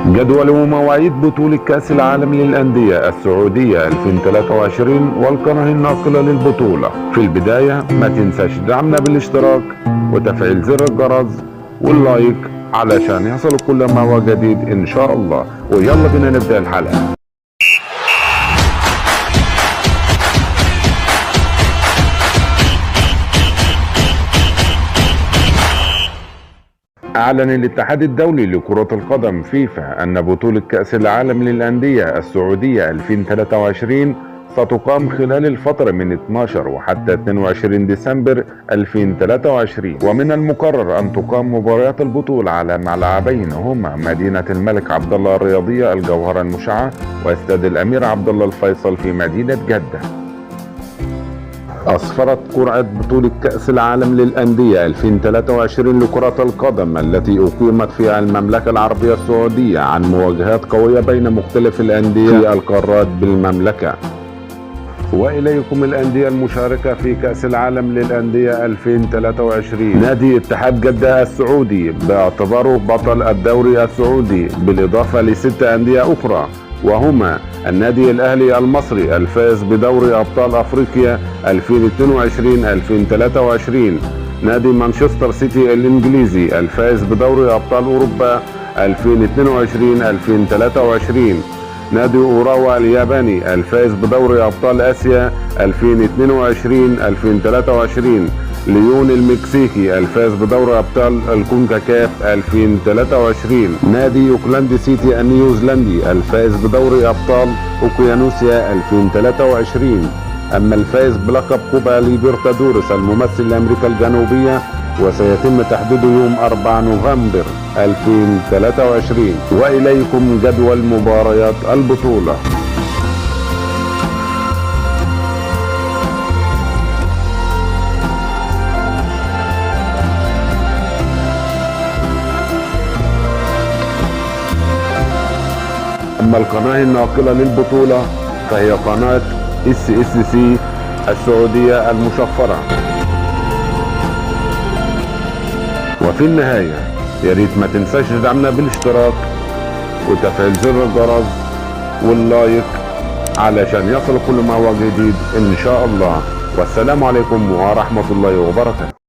جدول ومواعيد بطولة كأس العالم للأندية السعودية 2023 والقناة الناقلة للبطولة. في البداية ما تنساش دعمنا بالاشتراك وتفعيل زر الجرس واللايك علشان يصل كل ما هو جديد إن شاء الله. ويلا بينا نبدأ الحلقة. أعلن الاتحاد الدولي لكرة القدم فيفا أن بطولة كأس العالم للأندية السعودية 2023 ستقام خلال الفترة من 12 وحتى 22 ديسمبر 2023، ومن المقرر أن تقام مباريات البطولة على ملعبين هما مدينة الملك عبدالله الرياضية الجوهرة المشعة واستاد الأمير عبدالله الفيصل في مدينة جدة. أسفرت قرعة بطولة كأس العالم للأندية 2023 لكرة القدم التي أقيمت في المملكة العربية السعودية عن مواجهات قوية بين مختلف الأندية في القارات بالمملكة. وإليكم الأندية المشاركة في كأس العالم للأندية 2023. نادي اتحاد جدة السعودي باعتباره بطل الدوري السعودي بالإضافة ل6 أندية أخرى، وهما النادي الأهلي المصري الفائز بدوري أبطال أفريقيا 2022-2023، نادي مانشستر سيتي الإنجليزي الفائز بدوري أبطال أوروبا 2022-2023، نادي أوراوا الياباني الفائز بدوري أبطال آسيا 2022-2023، ليون المكسيكي الفائز بدوري ابطال الكونكاكاف 2023، نادي اوكلاند سيتي النيوزيلندي الفائز بدوري ابطال اوقيانوسيا 2023. اما الفائز بلقب كوبا ليبرتادورس الممثل لامريكا الجنوبيه وسيتم تحديده يوم 4 نوفمبر 2023. واليكم جدول مباريات البطوله. أما القناة الناقلة للبطولة فهي قناة SSC السعودية المشفرة. وفي النهاية ياريت ما تنساش تدعمنا بالاشتراك وتفعيل زر الجرس واللايك علشان يصل كل ما هو جديد إن شاء الله. والسلام عليكم ورحمة الله وبركاته.